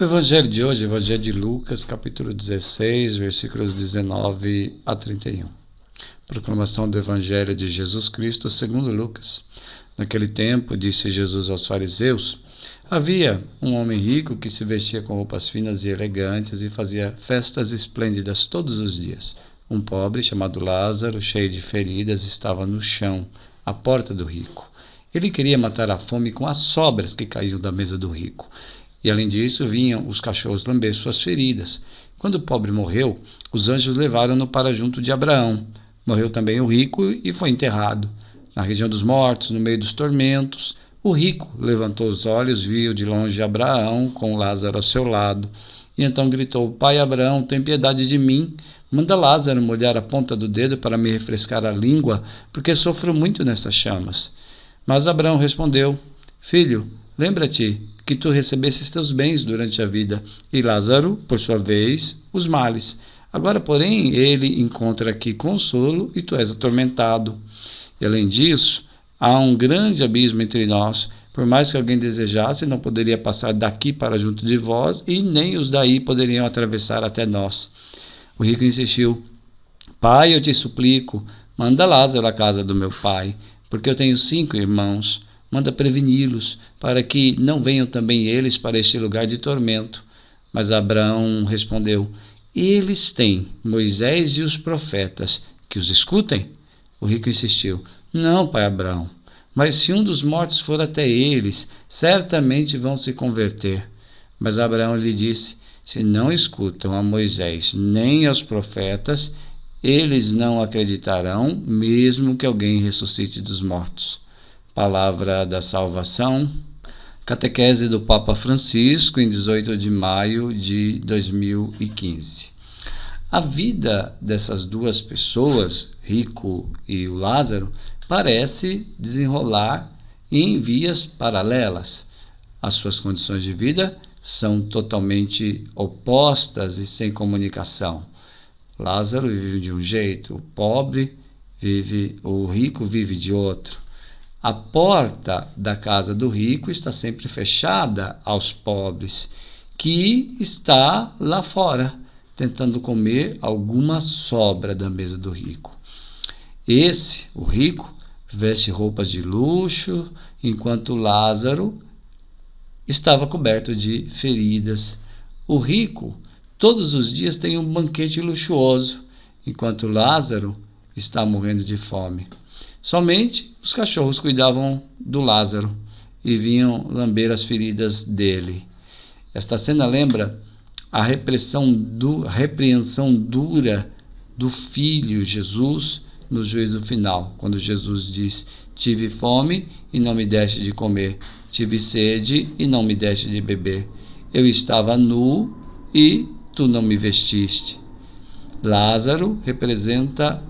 Evangelho de hoje, Evangelho de Lucas, capítulo 16, versículos 19 a 31. Proclamação do Evangelho de Jesus Cristo segundo Lucas. Naquele tempo, disse Jesus aos fariseus: havia um homem rico que se vestia com roupas finas e elegantes e fazia festas esplêndidas todos os dias. Um pobre, chamado Lázaro, cheio de feridas, estava no chão, à porta do rico. Ele queria matar a fome com as sobras que caíam da mesa do rico. E além disso, vinham os cachorros lamber suas feridas. Quando o pobre morreu, os anjos levaram-no para junto de Abraão. Morreu também o rico e foi enterrado. Na região dos mortos, no meio dos tormentos, o rico levantou os olhos, viu de longe Abraão com Lázaro ao seu lado. E então gritou: Pai Abraão, tem piedade de mim. Manda Lázaro molhar a ponta do dedo para me refrescar a língua, porque sofro muito nessas chamas. Mas Abraão respondeu: Filho, lembra-te que tu recebesses teus bens durante a vida, e Lázaro, por sua vez, os males. Agora, porém, ele encontra aqui consolo e tu és atormentado. E além disso, há um grande abismo entre nós. Por mais que alguém desejasse, não poderia passar daqui para junto de vós, e nem os daí poderiam atravessar até nós. O rico insistiu: Pai, eu te suplico, manda Lázaro à casa do meu pai, porque eu tenho 5 irmãos. Manda preveni-los, para que não venham também eles para este lugar de tormento. Mas Abraão respondeu: Eles têm Moisés e os profetas, que os escutem. O rico insistiu: Não, pai Abraão, mas se um dos mortos for até eles, certamente vão se converter. Mas Abraão lhe disse: Se não escutam a Moisés nem aos profetas, eles não acreditarão, mesmo que alguém ressuscite dos mortos. Palavra da salvação. Catequese do Papa Francisco, em 18 de maio de 2015. A vida dessas duas pessoas, Rico e o Lázaro, parece desenrolar em vias paralelas. As suas condições de vida são totalmente opostas e sem comunicação. Lázaro vive de um jeito, o rico vive de outro. A porta da casa do rico está sempre fechada aos pobres, que está lá fora, tentando comer alguma sobra da mesa do rico. O rico, veste roupas de luxo, enquanto Lázaro estava coberto de feridas. O rico, todos os dias, tem um banquete luxuoso, enquanto Lázaro está morrendo de fome. Somente os cachorros cuidavam do Lázaro e vinham lamber as feridas dele. Esta cena lembra a repreensão dura do Filho Jesus no juízo final, quando Jesus diz: Tive fome e não me deste de comer, tive sede e não me deste de beber, eu estava nu e tu não me vestiste. Lázaro representa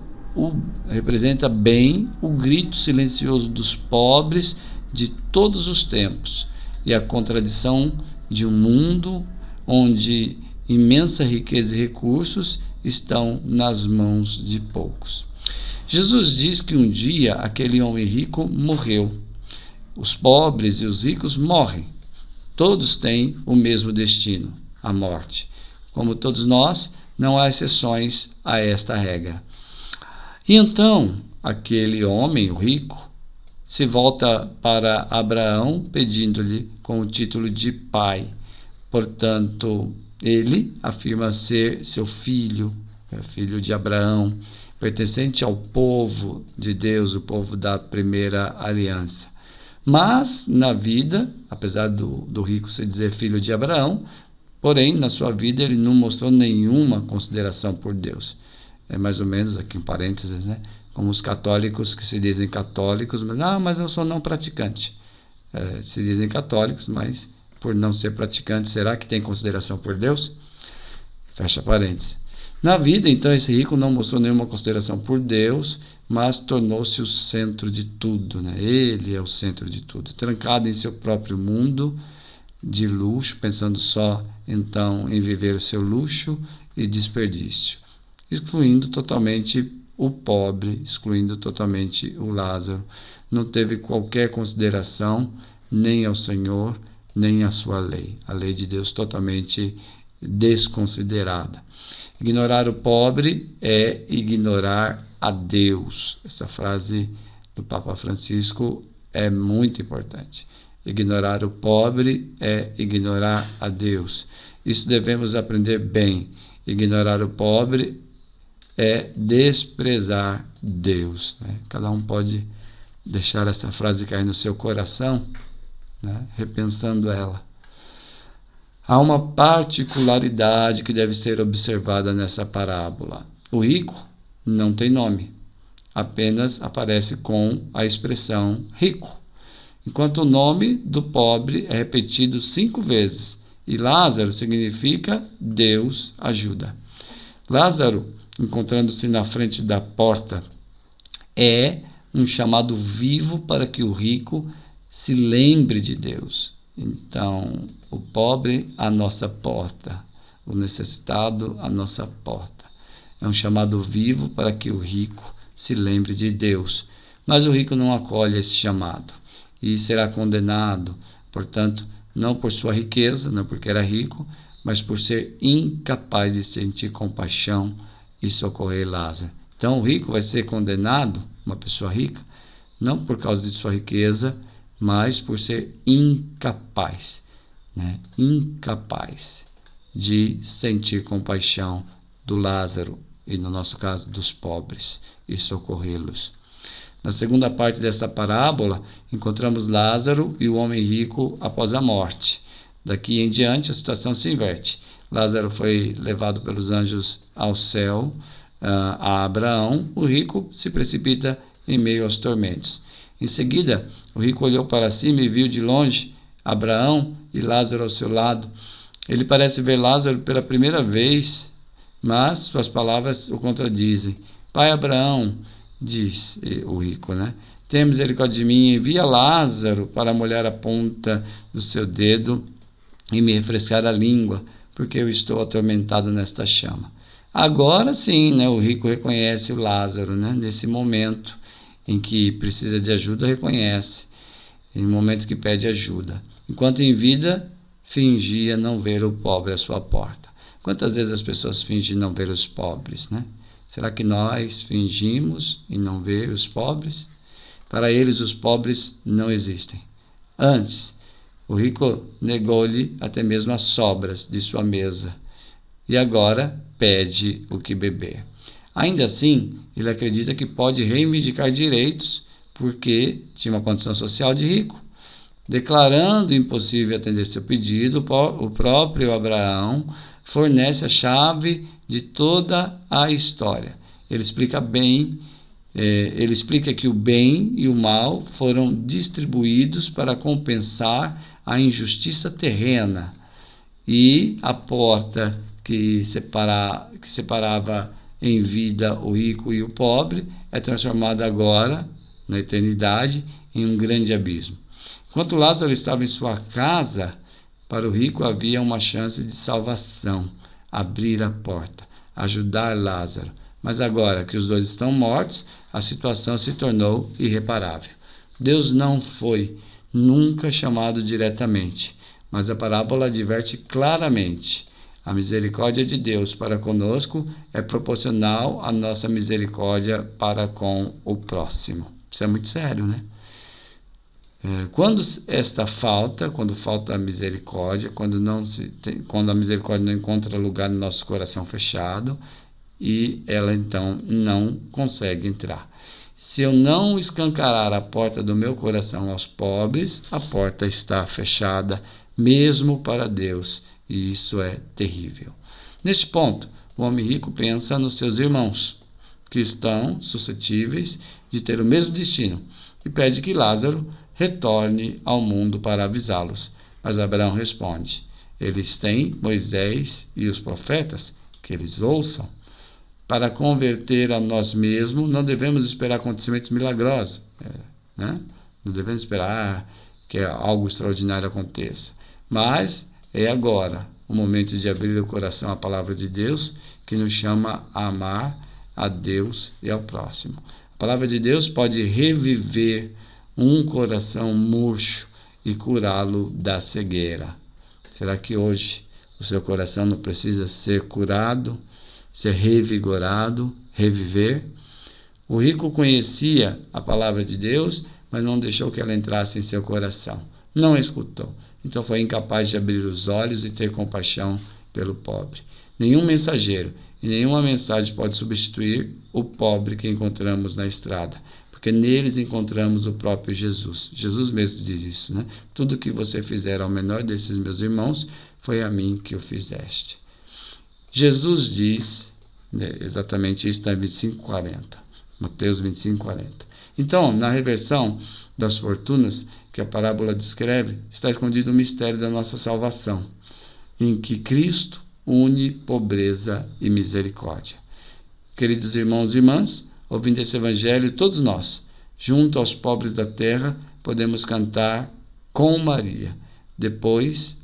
bem o grito silencioso dos pobres de todos os tempos e a contradição de um mundo onde imensa riqueza e recursos estão nas mãos de poucos. Jesus diz que um dia aquele homem rico morreu. Os pobres e os ricos morrem. Todos têm o mesmo destino, a morte. Como todos nós, não há exceções a esta regra. E então, aquele homem, o rico, se volta para Abraão, pedindo-lhe com o título de pai. Portanto, ele afirma ser seu filho, filho de Abraão, pertencente ao povo de Deus, o povo da primeira aliança. Mas, na vida, apesar do rico se dizer filho de Abraão, porém, na sua vida, ele não mostrou nenhuma consideração por Deus. É mais ou menos, aqui um parênteses, né? Como os católicos que se dizem católicos, mas eu sou não praticante. Se dizem católicos, mas por não ser praticante, será que tem consideração por Deus? Fecha parênteses. Na vida, então, esse rico não mostrou nenhuma consideração por Deus, mas tornou-se o centro de tudo, né? Ele é o centro de tudo, trancado em seu próprio mundo de luxo, pensando só, então, em viver o seu luxo e desperdício, excluindo totalmente o pobre, excluindo totalmente o Lázaro. Não teve qualquer consideração nem ao Senhor, nem a sua lei. A lei de Deus totalmente desconsiderada. Ignorar o pobre é ignorar a Deus. Essa frase do Papa Francisco é muito importante. Ignorar o pobre é ignorar a Deus. Isso devemos aprender bem. Ignorar o pobre é desprezar Deus, né? Cada um pode deixar essa frase cair no seu coração, né? Repensando ela. Há uma particularidade que deve ser observada nessa parábola. O rico não tem nome, apenas aparece com a expressão rico, enquanto o nome do pobre é repetido 5 vezes, e Lázaro significa Deus ajuda. Lázaro, encontrando-se na frente da porta, é um chamado vivo para que o rico se lembre de Deus. Então, o pobre, à nossa porta, o necessitado, à nossa porta. É um chamado vivo para que o rico se lembre de Deus. Mas o rico não acolhe esse chamado e será condenado, portanto, não por sua riqueza, não porque era rico, mas por ser incapaz de sentir compaixão e socorrer Lázaro. Então, o rico vai ser condenado, uma pessoa rica, não por causa de sua riqueza, mas por ser incapaz, né? Incapaz de sentir compaixão do Lázaro e, no nosso caso, dos pobres e socorrê-los. Na segunda parte dessa parábola, encontramos Lázaro e o homem rico após a morte. Daqui em diante, a situação se inverte. Lázaro foi levado pelos anjos ao céu, a Abraão. O rico se precipita em meio aos tormentos. Em seguida, o rico olhou para cima e viu de longe Abraão e Lázaro ao seu lado. Ele parece ver Lázaro pela primeira vez, mas suas palavras o contradizem. Pai Abraão, diz o rico, né? Tenha misericórdia de mim, envia Lázaro para molhar a ponta do seu dedo e me refrescar a língua, porque eu estou atormentado nesta chama. Agora sim, né, o rico reconhece o Lázaro, né? Nesse momento em que precisa de ajuda, reconhece. Em momento que pede ajuda. Enquanto em vida, fingia não ver o pobre à sua porta. Quantas vezes as pessoas fingem não ver os pobres, né? Será que nós fingimos em não ver os pobres? Para eles, os pobres não existem. Antes, o rico negou-lhe até mesmo as sobras de sua mesa. E agora pede o que beber. Ainda assim, ele acredita que pode reivindicar direitos porque tinha uma condição social de rico. Declarando impossível atender seu pedido, o próprio Abraão fornece a chave de toda a história. Ele explica que o bem e o mal foram distribuídos para compensar a injustiça terrena, e a porta que separava em vida o rico e o pobre é transformada agora, na eternidade, em um grande abismo. Enquanto Lázaro estava em sua casa, para o rico havia uma chance de salvação, abrir a porta, ajudar Lázaro. Mas agora que os dois estão mortos, a situação se tornou irreparável. Deus não foi nunca chamado diretamente, mas a parábola adverte claramente. A misericórdia de Deus para conosco é proporcional à nossa misericórdia para com o próximo. Isso é muito sério, né? Quando falta a misericórdia, quando a misericórdia não encontra lugar no nosso coração fechado, e ela então não consegue entrar. Se eu não escancarar a porta do meu coração aos pobres, a porta está fechada, mesmo para Deus, e isso é terrível. Neste ponto, o homem rico pensa nos seus irmãos, que estão suscetíveis de ter o mesmo destino, e pede que Lázaro retorne ao mundo para avisá-los. Mas Abraão responde: eles têm Moisés e os profetas, que eles ouçam. Para converter a nós mesmos, não devemos esperar acontecimentos milagrosos, né? Não devemos esperar que algo extraordinário aconteça. Mas é agora o momento de abrir o coração à palavra de Deus, que nos chama a amar a Deus e ao próximo. A palavra de Deus pode reviver um coração murcho e curá-lo da cegueira. Será que hoje o seu coração não precisa ser curado, ser revigorado, reviver? O rico conhecia a palavra de Deus, mas não deixou que ela entrasse em seu coração. Não a escutou. Então foi incapaz de abrir os olhos e ter compaixão pelo pobre. Nenhum mensageiro e nenhuma mensagem pode substituir o pobre que encontramos na estrada, porque neles encontramos o próprio Jesus. Jesus mesmo diz isso, né? Tudo que você fizer ao menor desses meus irmãos, foi a mim que o fizeste. Jesus diz, né, exatamente isso, está em 25:40. Mateus 25:40. Então, na reversão das fortunas que a parábola descreve, está escondido o mistério da nossa salvação, em que Cristo une pobreza e misericórdia. Queridos irmãos e irmãs, ouvindo esse evangelho, todos nós, junto aos pobres da terra, podemos cantar com Maria. Depois,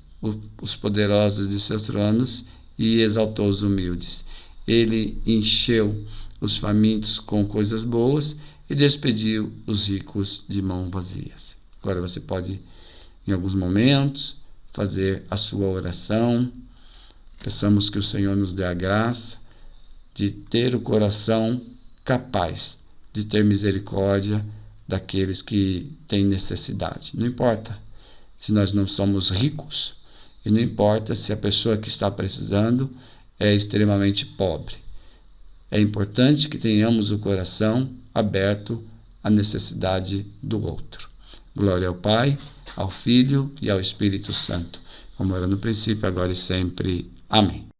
os poderosos de seus tronos e exaltou os humildes. Ele encheu os famintos com coisas boas e despediu os ricos de mãos vazias. Agora você pode, em alguns momentos, fazer a sua oração. Peçamos que o Senhor nos dê a graça de ter o coração capaz de ter misericórdia daqueles que têm necessidade. Não importa se nós não somos ricos e não importa se a pessoa que está precisando é extremamente pobre. É importante que tenhamos o coração aberto à necessidade do outro. Glória ao Pai, ao Filho e ao Espírito Santo, como era no princípio, agora e sempre. Amém.